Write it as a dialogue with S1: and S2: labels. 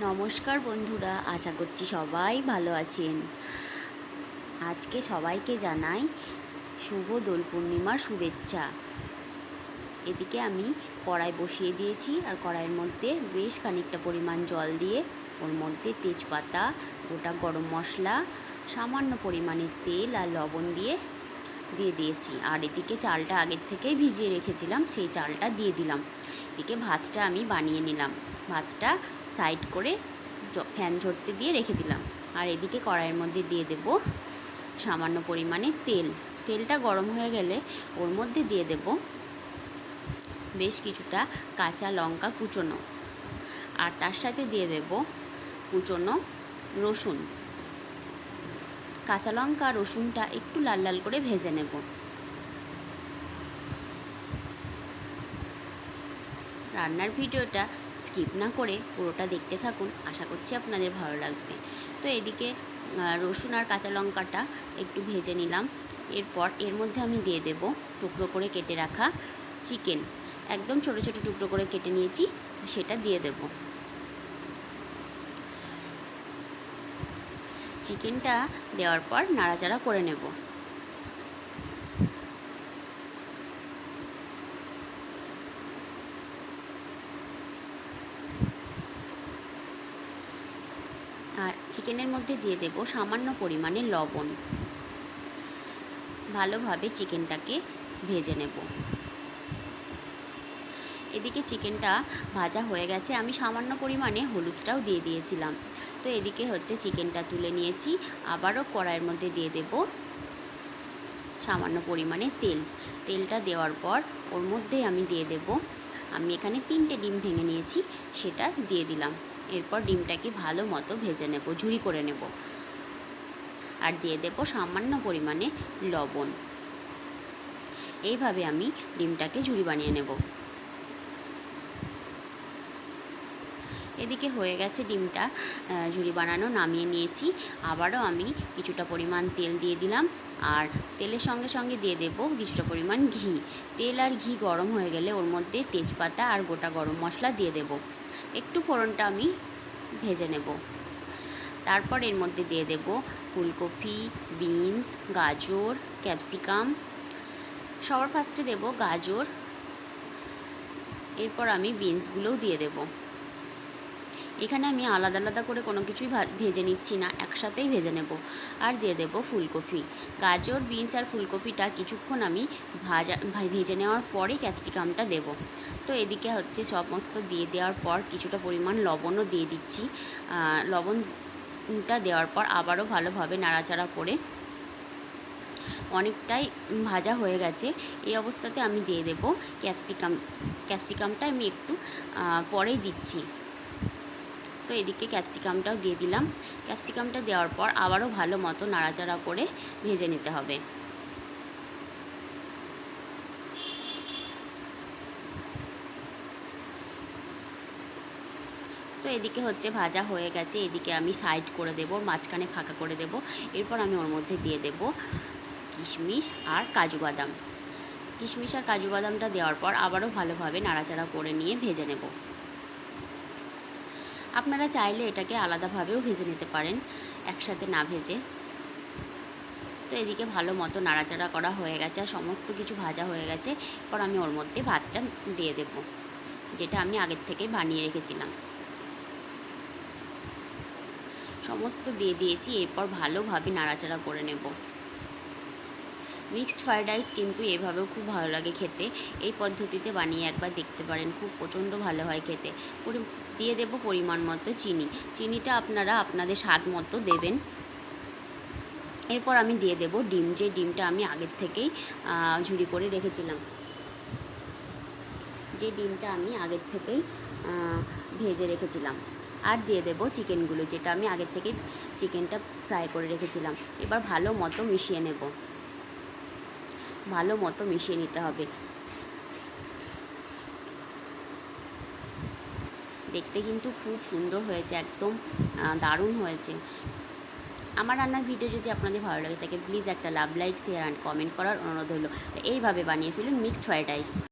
S1: নমস্কার বন্ধুরা, আশা করছি সবাই ভালো আছেন। আজকে সবাইকে জানাই শুভ দোল পূর্ণিমার শুভেচ্ছা। এদিকে আমি কড়াই বসিয়ে দিয়েছি, আর কড়াইয়ের মধ্যে বেশ খানিকটা পরিমাণ জল দিয়ে ওর মধ্যে তেজপাতা, গোটা গরম মশলা, সামান্য পরিমাণে তেল আর লবণ দিয়ে দিয়েছি। আর এদিকে চালটা আগের থেকেই ভিজিয়ে রেখেছিলাম, সেই চালটা দিয়ে দিলাম। এদিকে ভাতটা আমি বানিয়ে নিলাম, ভাতটা সাইড করে ফ্যান ঝরতে দিয়ে রেখে দিলাম। আর এদিকে কড়াইয়ের মধ্যে দিয়ে দেব সামান্য পরিমাণে তেল। তেলটা গরম হয়ে গেলে ওর মধ্যে দিয়ে দেব বেশ কিছুটা কাঁচা লঙ্কা কুচোনো, আর তার সাথে দিয়ে দেব কুচোনো রসুন। কাঁচা লঙ্কা রসুনটা একটু লাল লাল করে ভেজে নেব। রান্নার ভিডিওটা স্কিপ না করে পুরোটা দেখতে থাকুন, আশা করছি আপনাদের ভালো লাগবে। তো এদিকে রসুন আর কাঁচা লঙ্কাটা একটু ভেজে নিলাম। এরপর এর মধ্যে আমি দিয়ে দেব টুকরো করে কেটে রাখা চিকেন। একদম ছোট ছোট টুকরো করে কেটে নিয়েছি, সেটা দিয়ে দেব। চিকেনটা দেওয়ার পর নাড়াচাড়া করে নেব। আর চিকেনের মধ্যে দিয়ে দেব সামান্য পরিমাণে লবণ। ভালোভাবে চিকেনটাকে ভেজে নেব। এদিকে চিকেনটা ভাজা হয়ে গেছে, আমি সামান্য পরিমাণে হলুদটাও দিয়ে দিয়েছিলাম। তো এদিকে হচ্ছে চিকেনটা তুলে নিয়েছি। আবারও কড়াইয়ের মধ্যে দিয়ে দেব সামান্য পরিমাণে তেল। তেলটা দেওয়ার পর ওর মধ্যেই আমি দিয়ে দেব, আমি এখানে 3টে ডিম ভেঙে নিয়েছি, সেটা দিয়ে দিলাম। এরপর ডিমটাকে ভালো মতো ভেজে নেব, ঝুরি করে নেব। আর দিয়ে দেব সামান্য পরিমাণে লবণ। এইভাবে আমি ডিমটাকে ঝুরি বানিয়ে নেব। এদিকে হয়ে গেছে ডিমটা ঝুরি বানানো, নামিয়ে নিয়েছি। আবারও আমি কিছুটা পরিমাণ তেল দিয়ে দিলাম, আর তেলের সঙ্গে সঙ্গে দিয়ে দেব কিছুটা পরিমাণ ঘি। তেল আর ঘি গরম হয়ে গেলে ওর মধ্যে তেজপাতা আর গোটা গরম মশলা দিয়ে দেব। একটু ফোড়নটা আমি ভেজে নেব। তারপর এর মধ্যে দিয়ে দেব ফুলকপি, বিনস, গাজর, ক্যাপসিকাম। সবার ফার্স্টে দেব গাজর, এরপর আমি বিনসগুলোও দিয়ে দেব। এখানে আমি আলাদা আলাদা করে কোনো কিছুই ভেজে নিচ্ছি না, একসাথেই ভেজে নেব। আর দিয়ে দেব ফুলকপি। গাজর, বিনস আর ফুলকপিটা কিছুক্ষণ আমি ভেজে নেওয়ার পরে ক্যাপসিকামটা দেব। তো এদিকে হচ্ছে সমস্ত দিয়ে দেওয়ার পর কিছুটা পরিমাণ লবণও দিয়ে দিচ্ছি। লবণটা দেওয়ার পর আবারও ভালোভাবে নাড়াচাড়া করে অনেকটাই ভাজা হয়ে গেছে। এই অবস্থাতে আমি দিয়ে দেব ক্যাপসিকামটা আমি একটু পরেই দিচ্ছি। তো এদিকে ক্যাপসিকামটাও দিয়ে দিলাম। ক্যাপসিকামটা দেওয়ার পর আবারও ভালো মতো নাড়াচাড়া করে ভেজে নিতে হবে। তো এদিকে হচ্ছে ভাজা হয়ে গেছে, এদিকে আমি সাইড করে দেব, মাঝখানে ফাঁকা করে দেব। এরপর আমি ওর মধ্যে দিয়ে দেব কিশমিশ আর কাজু বাদাম। কিশমিশ আর কাজু বাদামটা দেওয়ার পর আবারও ভালোভাবে নাড়াচাড়া করে নিয়ে ভেজে নেব। আপনারা চাইলে এটাকে আলাদাভাবেও ভেজে নিতে পারেন, একসাথে না ভেজে। তো এদিকে ভালো মতো নাড়াচাড়া করা হয়ে গেছে আর সমস্ত কিছু ভাজা হয়ে গেছে। এরপর আমি ওর মধ্যে ভাতটা দিয়ে দেব, যেটা আমি আগের থেকে বানিয়ে রেখেছিলাম। সমস্ত দিয়ে দিয়েছি, এরপর ভালোভাবে নাড়াচাড়া করে নেব। মিক্সড ফ্রায়েড রাইস কিন্তু এভাবেও খুব ভালো লাগে খেতে। এই পদ্ধতিতে বানিয়ে একবার দেখতে পারেন, খুব প্রচণ্ড ভালো হয় খেতে। দিয়ে দেব পরিমাণ মতো চিনি। চিনিটা আপনারা আপনাদের স্বাদ মতো দেবেন। এরপর আমি দিয়ে দেব ডিম, যে ডিমটা আমি আগের থেকেই ঝুরি করে রেখেছিলাম। যে ডিমটা আমি আগের থেকেই ভেজে রেখেছিলাম। আর দিয়ে দেব চিকেনগুলো, যেটা আমি আগের থেকেই চিকেনটা ফ্রাই করে রেখেছিলাম। এবার ভালো মতো মিশিয়ে নেব, ভালো মতো মিশিয়ে নিতে হবে। দেখতে কিন্তু খুব সুন্দর হয়েছে, একদম দারুণ হয়েছে। আমার রান্নার ভিডিও যদি আপনাদের ভালো লাগে থাকে, প্লিজ একটা লাভ, লাইক, শেয়ার অ্যান্ড কমেন্ট করার অনুরোধ হলো। এইভাবে বানিয়ে ফেলুন মিক্সড ফ্রাইড রাইস।